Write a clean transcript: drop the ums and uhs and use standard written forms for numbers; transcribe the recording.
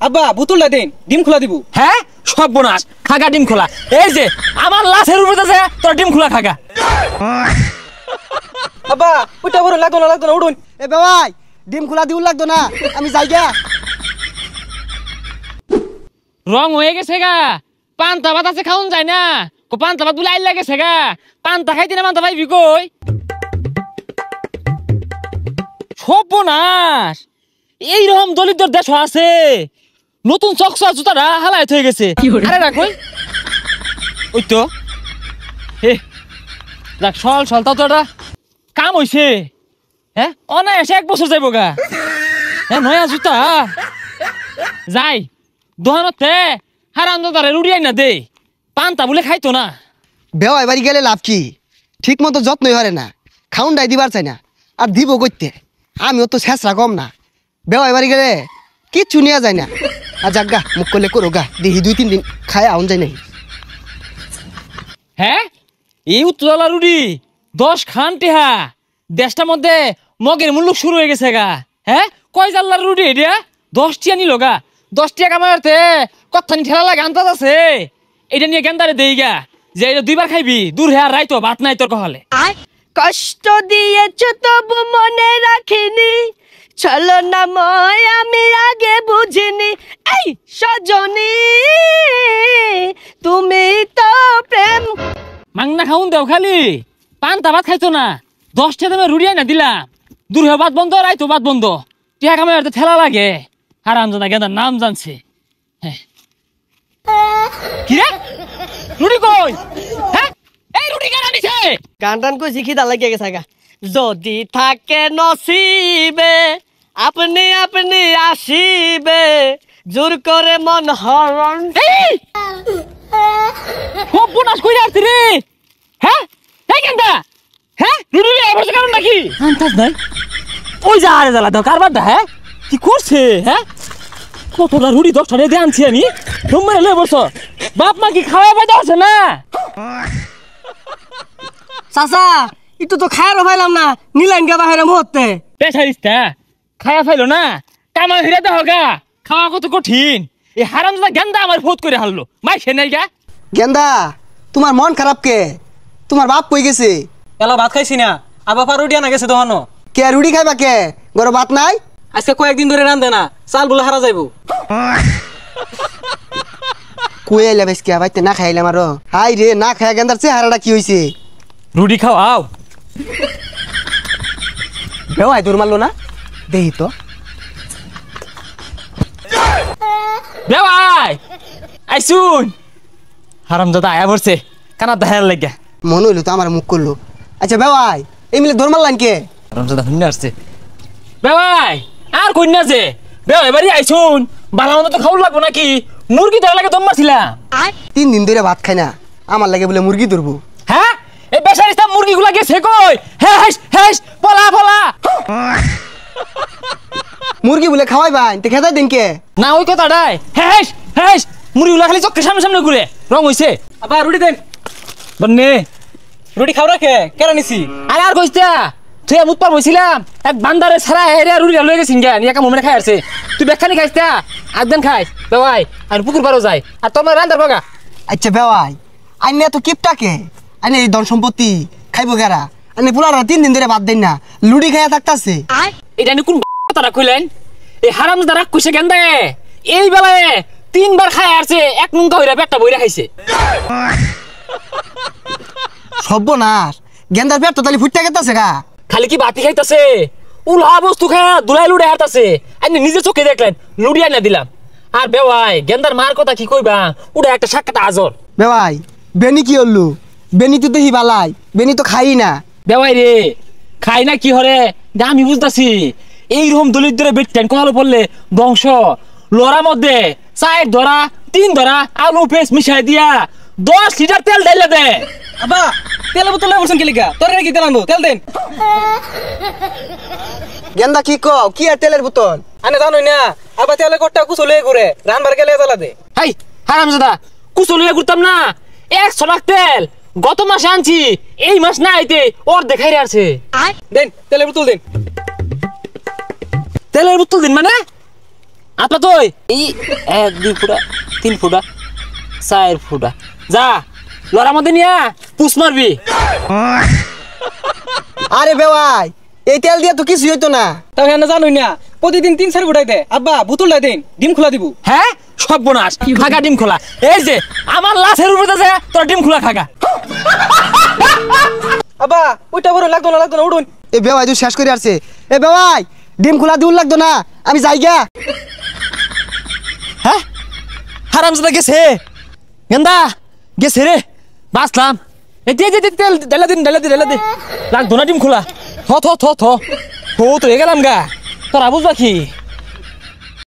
আব্বা বোতলটা দেন, ডিম খোলা দিব। হ্যাঁ সর্বনাশ, খাগা ডিম খোলা। এই যে আমার লাশের উপরে আছে তোর ডিম খোলা খাগা। আব্বা ওইটা বড় লাগতো না উঠুন। এ ভাই ডিম খোলা দিউ লাগতো না, আমি যাই গা। রং হয়ে গেছে গা, পান্তা ভাত আছে খাওন যায় না। পান্তা ভাত বলে আইল লাগেছে গা, পান্তা খাইতে না পান্তা পাইবি কই? সর্বনাশ, এইরকম দলিতর দেশ আছে। নতুন চকচা জুতাটা হালায় হয়ে গেছে। আরে রাখই ওই তো দেখ সল তাও তো একটা কাম হইছে। হ্যাঁ অনায়াসে 1 বছর যাইব গা। হ্যাঁ নয়া জুতা যাই দোকানতে হারাম দাদারে রুড়িয়াই না দে, পান্তা বলে খাইতো না। বেওয়াই বাড়ি গেলে লাভ কি? ঠিক মতো যত্নই হরে না, খাউন ডাই দিবার চাই না, আর দিব কইতে। আমিও তো শেষরা কম না, বেওয়াই বাড়ি গেলে কিচ্ছু নেওয়া যায় না। আর যাক গা, মুখ করলে করো গা, দেখি 2-3 দিন খায় আউন যায় নাই। হ্যাঁ এই উত্তরলা রুডি 10 খান টেহা, দেশটার মধ্যে মগের মূল্য শুরু হয়ে গেছে গা। হ্যাঁ কয় জাল্লার রুডি এটা 10 টিয়া নিল গা। 10 টিয়া কামাতে কত্থানি ঠেলা লাগে আন্তাজ আছে। এটা নিয়ে গেন্দারে দেই গা যে এটা 2 বার খাইবি, দূর হ্যাঁ রাইতো ভাত নাই তোর কহলে। কষ্ট দিয়েছ তবু মনে রাখিনি, চলো না ময় আমি আগে বুঝিনি। এই সজনী তুমি তো প্রেম। মাংনা খাউন দেও খালি, পান্তা ভাত খাইতো না। 10 টিয়া দামে রুড়িয়াই না দিলাম, দূর হয়ে ভাত বন্ধ রাইতো ভাত বন্ধ। টিয়া কামাতে ঠেলা লাগে, হারাম জানা গেন্দার নাম জানছে। হ্যাঁ কি রে রুডি কই? হ্যাঁ এই রুডি কেন আনিছে? গান টান কই শিখি দা লাগিয়ে গেছে গা। যদি থাকে নসিবে আপনি আপনি আসিবে, জোর করে মন হরণ। খুব বোনাস কই আসছে রে? হ্যাঁ এই কেনটা? হ্যাঁ রুডি এবার কারণ নাকি আন্তাজ নাই? ওই যা আরে জ্বালা দাও কারবারটা। হ্যাঁ কি করছে? হ্যাঁ কতটা রুডি 10 টাকা দিয়ে আনছি আমি। তোমরা লে বসো, বাপ মা কি খাওয়া পাইতে আছে না? চাচা একটু তো খায়ারও পাইলাম না, নিলাইন গা বাহিরে মুহূর্তে। পেশারিস্তা খায়া ফাইলো না, কামা হিরা দেহ গা। খাওয়া কত কঠিন। এই হারাম দাদা গেন্দা আমার ফোট করে হারলো, মাই সে নাই গা। গেন্দা তোমার মন খারাপ কে? তোমার বাপ কই গেছে? এলা ভাত খাইছি না, আবার পা রুটি আনা গেছে দোকানো। কে রুটি খাইবা কে? ঘরে ভাত নাই? আজকে কয়েকদিন ধরে রান্ধে না, চাল বলে হারা যাইব। কই আইলা বেশ কে বাইতে না খাইলাম আরো। হাই রে, না খায়া গেন্দার চেহারাটা কি হইছে? রুটি খাও আও। বেওয়াই দূর মারলো না, দেহি তো। বেওয়াই আইসুন। হারাম দাদা আয়া পড়ছে কানা দাহার লাগে। মনে হইলো তো আমার মুখ করলো। আচ্ছা বেওয়াই এই মিলে দৌড় মারলাম কে? হারাম দাদা হুন্না আসছে। বেওয়াই আর কইনা যে বেওয়াই বাড়ি আইসুন, বালা মন্দ তো খাওয়া লাগবো নাকি? মুরগি ধরা লাগে দম মারছিলাম। 3 দিন ধরে ভাত খাই না, আমার লাগে বলে মুরগি ধরবো। হ্যাঁ এই বেচারিস্তা মুরগি গুলা গেছে কই? হেস হেস পলা পলা। মুরগি বলে খাওয়াই ভাই, তে খেতাই দিন কে? না ওই কথাটাই। হেস হেস মুরগি গুলা খালি চোখের সামনে সামনে ঘুরে রং হইছে। আবার রুটি দেন। বন্নে রুটি খাও রাখে কেন নিছি? আরে আর কইস্তা তুই মুত পার বইছিলাম, এক বান্দারে সারা এরিয়া রুড়ি লয়ে গেছিন গা, নিয়া কাম মনে খাই আসছে। তুই বেখানি খাইস্তা একদিন খাইস বেওয়াই, আর পুকুর পারও যাই আর তোমার রান্দার বগা। আচ্ছা বেওয়াই আইনে তো কিপটা কে? আইনে এই ধন সম্পত্তি খাইবো গেরা? আইনে পুলারা 3 দিন ধরে ভাত দেন না, লুডি খাইয়া থাকতাছে। এটা নি কোন কথাটা কইলেন? এই হারাম দাদা রাগ কইছে কেন দে? এই বেলায় 3 বার খাই আসছে, এক নুঙ্কা হইরা পেটটা বইরা খাইছে। সর্বনাশ, গেন্দার পেট তো তালি ফুটতে গেতাছে গা। খালি কি বাতি খাইতাছে, উলহা বস্তু খায়া দুলাই লুড়ে হাঁটাছে। আপনি নিজে চোখে দেখলেন, লুড়িয়া না দিলাম। আর বেওয়াই গেন্দার মার কথা কি কইবা, ওটা একটা সাক্ষাৎ আজর। বেওয়াই বেনি কি হল্লু? বেনি তো দেখি বালাই, বেনি তো খাই না। বেওয়াই রে খাই না কি হরে আমি বুঝতাছি। এইরকম দলিত ধরে বেটেন কহালো পড়লে বংশ লড়ার মধ্যে 4 ধরা 3 ধরা আলু পেস্ট মিশাই দিয়া 10 লিটার তেল ঢাইলে দে। আব্বা তেল বোতল লয়ে বসেন কি লিগা? তোরে কি তেল আনবো? তেল দেন। গেন্দা কি কও? কি আর তেলের বোতল? আনে জানোই না, আবার তেলে কট্টা কুচলে ঘুরে রানবার গেলে জ্বালা দে। হাই হারামজাদা কুচলিয়া ঘুরতাম না, 100 লাখ তেল গত মাসে আনছি, এই মাস না আইতে ওর দেখাই আছে। দেন তেলের বোতল দেন। তেলের বোতল দিন মানে আপনা তুই এই 1 2 ফুটা 3 ফুটা 4 ফুটা যা লড়ার মধ্যে নিয়া পুষ মারবি। আরে বেওয়াই এই তেল দিয়া তো কিছু হইতো না। তাও হ্যাঁ জানোই না প্রতিদিন 3-4 ফুটাই দে আব্বা বোতলটা দেন ডিম খোলা দিব। হ্যাঁ সর্বনাশ খাগা ডিম খোলা এই যে আমার লাশের উপরে যায় তোর ডিম খোলা খাগা। আব্বা ওইটা বড় লাগতো না উঠুন। এ বেওয়াই তুই শেষ করে আসছে। এ বেওয়াই ডিম খোলা দিউল লাগতো না আমি যাই গা। হ্যাঁ হারামজাদা গেছে গেন্দা গেছে রে বাঁচলাম। এই যে তেল ঢেলা দিন লাগতো না ডিম খোলা থ থ থ থ তো গেলাম গা তোরা বুঝবা কি।